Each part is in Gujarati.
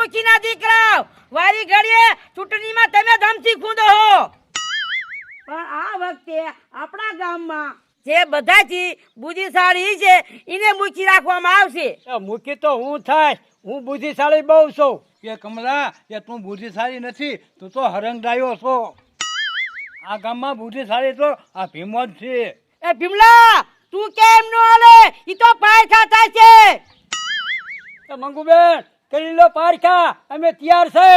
મુખીના દીકરા વારી ઘડીએ ચૂંટણીમાં તમે ધમકી ખૂંદો હો પણ આ વખતે આપણા ગામમાં જે બધાથી બુદ્ધિશાળી છે એને મૂકી રાખવામાં આવશે મૂકી તો હું થાય હું બુદ્ધિશાળી બહુ છું કે કમલા કે તું બુદ્ધિશાળી નથી તું તો હરંગડાયો છો આ ગામમાં બુદ્ધિશાળી તો આ ભીમો જ છે એ ભીમલા તું કેમ નો હાલે ઈ તો પાયખા થાય છે મંગુબેન કરી લો પારખા અમે તૈયાર છે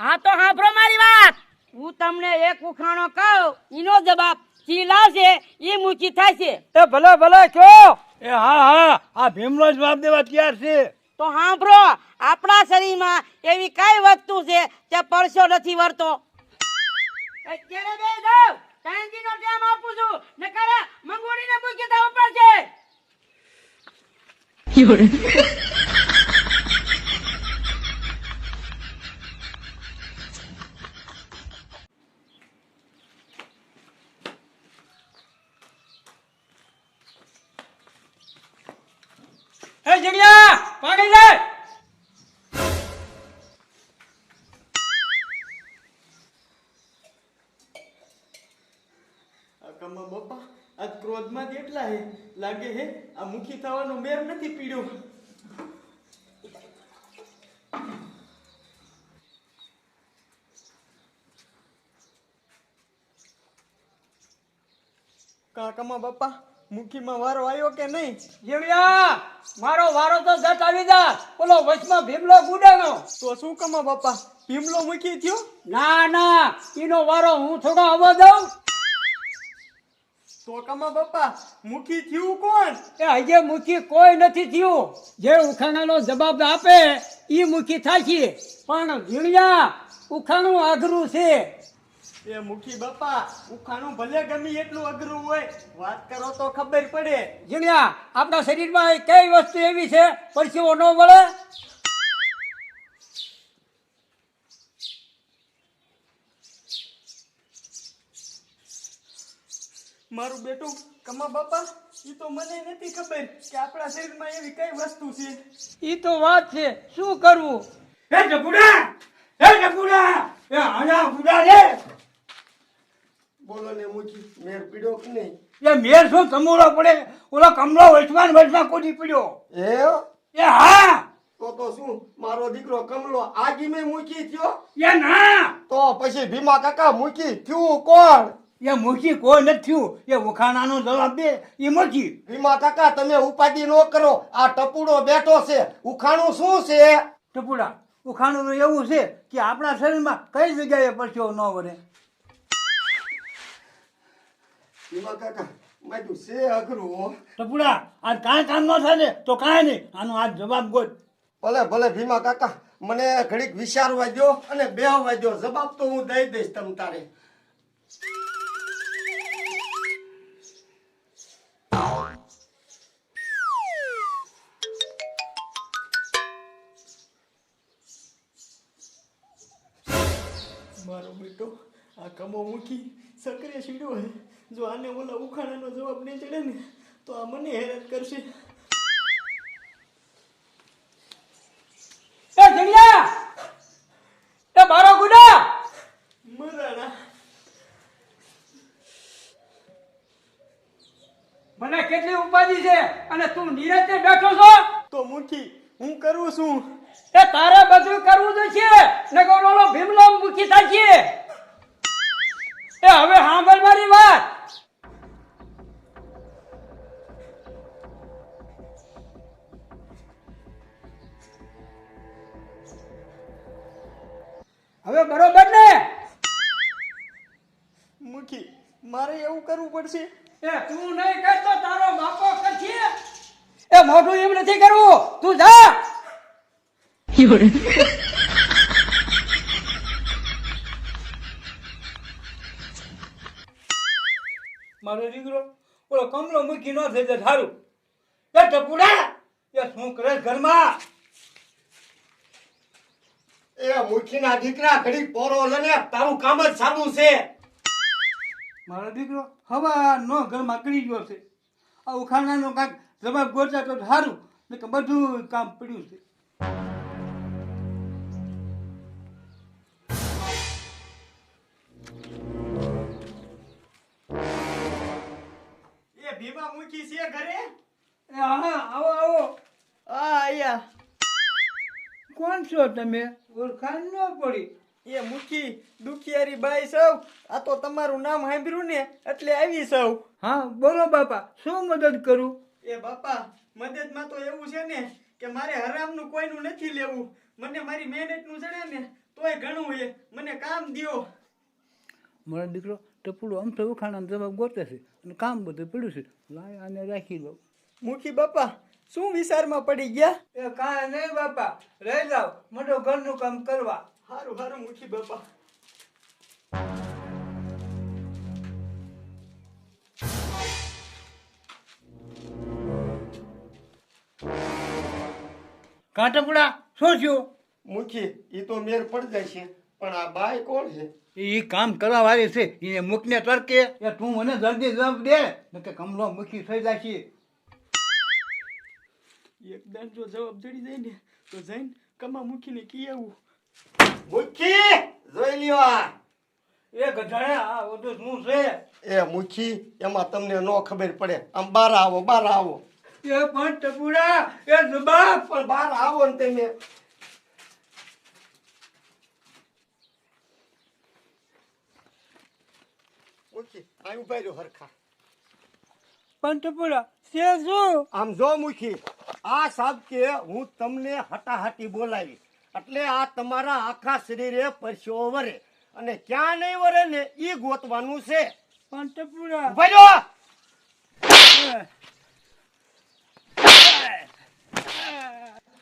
હા તો સાંભળો મારી વાત હું તમને એક ઉખાણો કહું ઈનો જવાબ જી લાવશે ઈ મૂકી થાય છે એ ભલે ભલે કયો એ હા હા આ ભીમનો જવાબ દેવા તૈયાર છે તો સાંભળો આપણા શરીરમાં એવી કઈ વસ્તુ છે જે પરસો નથી વળતો અત્યારે બે દઉં ટાઈમનો ટાઈમ આપું છું નકર મંગોડીને મૂકી દેવું પડશે એ જગ્યા પાણી લે કમા બાપા આજ ક્રોધમાં કેટલા હે લાગે હે આ મુખી થવાનો મેર નથી પીડ્યો કાકામાં બાપા મુખીમાં વારો આવ્યો કે નહીં જીવડિયા મારો વારો તો જટ આવી જા બોલો વચમાં ભીમલો ગુડાનો તો શું કમા બાપા ભીમલો મુખી થયો ના ના ઈનો વારો હું થોડો આવવા દઉં તો કમા બાપા મુખી થયું કોણ એ હજે મુખી કોઈ નથી થયું જે ઉખાણાનો જવાબ આપે ઈ મુખી થાય છે પણ જીવડિયા ઉખાણું અઘરું છે એ મુખી બાપા ઉખાણું ભલે ગમે એટલું અઘરું હોય વાત કરો તો ખબર પડે જીવડિયા આપણા શરીરમાં કઈ વસ્તુ એવી છે પરસેવો ન વળે મારું બેટું કમા બાપા ઈ તો મને નથી ખબર કે આપણા શરીરમાં એવી કઈ વસ્તુ છે ઈ તો વાત છે શું કરવું એ જપુડા એ આયા બુડા રે બોલો ને મુખી મેર પીડ્યો કે નહીં એ મેર શું કમોળો પડે ઓલો કમલો વચમાં કોડી પડ્યો એ હા તો શું મારો દીકરો કમલો આગી મેં મૂકી થયો એ ના તો પછી ભીમા કાકા મૂકી થયું કોણ એ મૂકી કોઈ નથી થયું એ ઉખાણાનો જવાબ દે એ મૂકી ભીમા કાકા તમે ઉપાધિ ન કરો આ ટપુડો બેઠો છે ઉખાણું શું છે ટપુડા ઉખાણું એવું છે કે આપણા શરીરમાં કઈ જગ્યાએ પરસેવો ન વળે ભીમા કાકા મારું છે અઘરું હો. ટપુડા આ કાંઈ કામ ન થાય ને તો કાંઈ નહીં આનો આ જવાબ ગોત ભલે ભલે ભીમા કાકા મને ઘડીક વિચારવા દો અને બેહવા દો જવાબ તો હું દઈ દઈશ તમ તારે મારો બેટો આ કમો મૂકી સકરે સીડ્યો હે જો આને ઓલા ઉખાણાનો જવાબ નહીં ચડે ને તો આ મને હેરાન કરશે એ જડિયા એ બારો ગુડા મરાણા મને કેટલી ઉપાધિ છે અને તું નીરજને બેઠો છો તો મુખી હું કરું છું એ તારે બધું કરવું તો છે નકર ઓલો ભીમલો મુખી થાય છે એ હવે સાંભળ મારી વાત હવે બરોબર ને મુખી મારે એવું કરવું પડશે એ તું નહીં કરતો તારો બાપો કરશે એ મોઢું એમ નથી કરવું તું જા મારો દીકરો ઓલો કમલો મૂકી ન થઈ જાય સારું એ ટપુડા એ શું કરે ઘરમાં એ મુખીના દીકરા ઘડી પોરો લને તારું કામ જ સારું છે મારો દીકરો હવા નો ઘરમાં કરી ગયો છે આ ઉખાણાનો કાંઈક જવાબ ગોતા તો સારું ને કે બધું કામ પડ્યું છે એમાં મૂકી છે ઘરે? હા આવો આવો. હા આયા. કોણ છો તમે? ઓળખાણ ન પડી. એ મૂકી દુખિયારી બાઈ સૌ. આ તો તમારું નામ સાંભળ્યું ને એટલે આવી સૌ. હા બોલો બાપા, શું મદદ કરું? એ બાપા, મદદમાં તો એવું છે ને કે મારે હરામનું કોઈનું નથી લેવું. મને મારી મહેનતનું જડે ને તોય ઘણું છે. મને કામ દ્યો. મારો દીકરો ટપુડો આમ તો ઉખાણાનો જવાબ ગોતે છે અને કામ બધું પડ્યું છે. લાય આને રાખી લો. મૂકી બાપા, શું વિચારમાં પડી ગયા? એ કાંઈ નહીં બાપા, રહી જાઓ, મોટો ઘરનું કામ કરવા. હારું હારું મૂકી બાપા. કાં ટપુડા, શું થયું? મૂકી ઈ તો મેર પડી જાય છે, પણ આ બાઈ કોણ છે? એ કામ કરવા વાળી છે, એને મૂકને તરકે. એ તું મને જલ્દી જવાબ દે, નકે કમલો મૂકી થઈ જાય છે. એકદમ જો જવાબ જડી જાય ને તો જઈને કમા મૂકીને કી આવું. મૂકી જોઈ લ્યો આ. એ ગધાડા, આ બધું શું છે? એ મૂકી એમાં તમને નો ખબર પડે. આમ બાર આવો, બાર આવો. એ પણ ટપુડા, એ જવાબ. પણ બાર આવો ને તમે. મૂકી આ ઉભા રહ્યો હરખા. પણ ટપુડા છે શું? આમ જો મૂકી, આ સાહેબ કે હું તમને હટાહટી બોલાવી એટલે આ તમારા આખા શરીરે પરસેવો વરે અને ક્યાં નહીં વરે ને ઈ ગોતવાનું છે. પણ ટપુડા, ઉભા રહ્યો.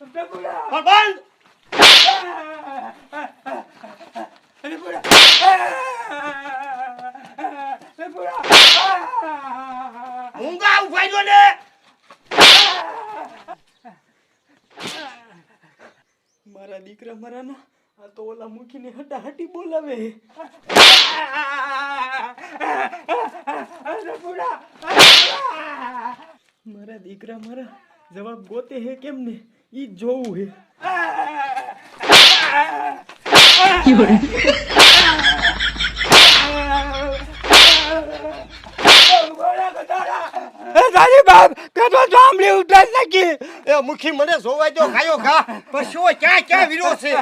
ટપુડા, પણ બંધ. ટપુડા, ટપુડા. ઊંઘા ઉભા રહ્યો ને. મારા દીકરા મારા ના આ તો ઓલા મૂકીને હટાહટી બોલાવે. મારા દીકરા મારા જવાબ ગોતે હે કેમ ને ઈ જ જોવું હે. તારી બાપ કે તો જાંબલી ઉઠાઈ નાખી. એ મુખી મને જોવાય દો, ખાયો ખા. પણ શું ક્યાં ક્યાં વીરો છે?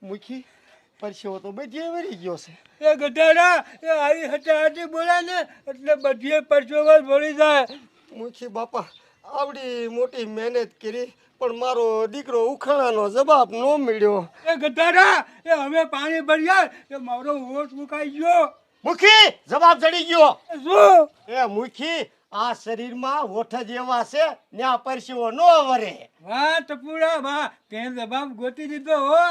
મુખી પરસેવો તો બધે વળી ગયો છે. એ ગધાડા, એ આવી હટાહટી બોલા ને એટલે બધીએ પરસેવો ભળી જાય. મુખી બાપા, આવડી મોટી મહેનત કરી પણ મારો દીકરો ઉખાણાનો જવાબ ન મળ્યો. એ ગધાડા, એ હવે પાણી ભર્યા, એ મારો હોશ મુકાઈ ગયો. મુખી જવાબ જડી ગયો. શું? એ મુખી આ શરીરમાં હોઠ જ એવા છે ન્યા પરસેવો ન વરે. વાહ ટપુડા વાહ, તે જવાબ ગોતી દીધો હો.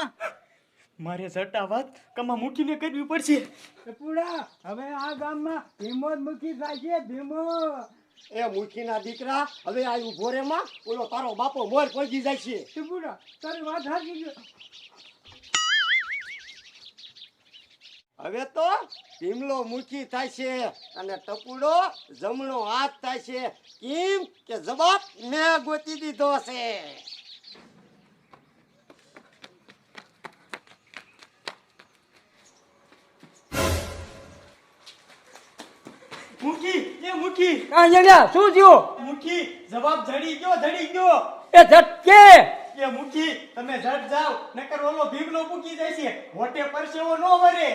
મારે જટા વાત કમા મૂકીને કરવી પડશે. ટપુડા, હવે આ ગામમાં ભીમો જ મૂકી જાય છે, ભીમો. એ મુખીના દીકરા હવે આ ઉભો રે માં ઓલો તારો બાપો મોર પડી જાય છે. ટપુડા, તારી વાત સાચી છે. હવે તો ભીમલો મુખી થાય છે અને ટપુડો જમણો હાથ થાય છે. કેમ કે જવાબ મેં ગોતી દીધો છે. મુખી, એ મુખી, કાંજણિયા, શું થયું? મુખી જવાબ જડી ગયો, જડી ગયો. એ ઝટકે. એ મુખી તમે ઝટ જાવ નકર ઓલો ભીમલો મૂકી જાય છે. હોટે પરસેવો ન વરે.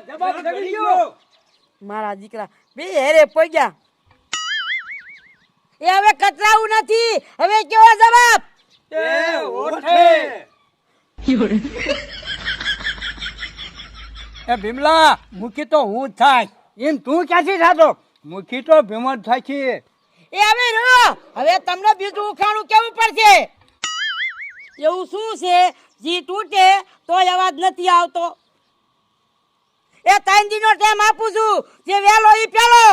જવાબ જડી ગયો. મારા દીકરા બે હેરે પડ્યા. એ હવે કચરાવું નથી, હવે કેવો જવાબ? એ ઓઠે. એ ભીમલા, મુખી તો હું જ થાય. એમ તું ક્યાંથી થાતો? મુખી તો ભીમો જ થાય છે. એ હવે રો, હવે તમને બીજું ઉખાણું કેવું પડશે. એવું શું છે જી તૂટે તોય અવાજ નથી આવતો? એ ત્રણ દીનો ટાઈમ આપું છું, જે વેલો ઈ પેલો.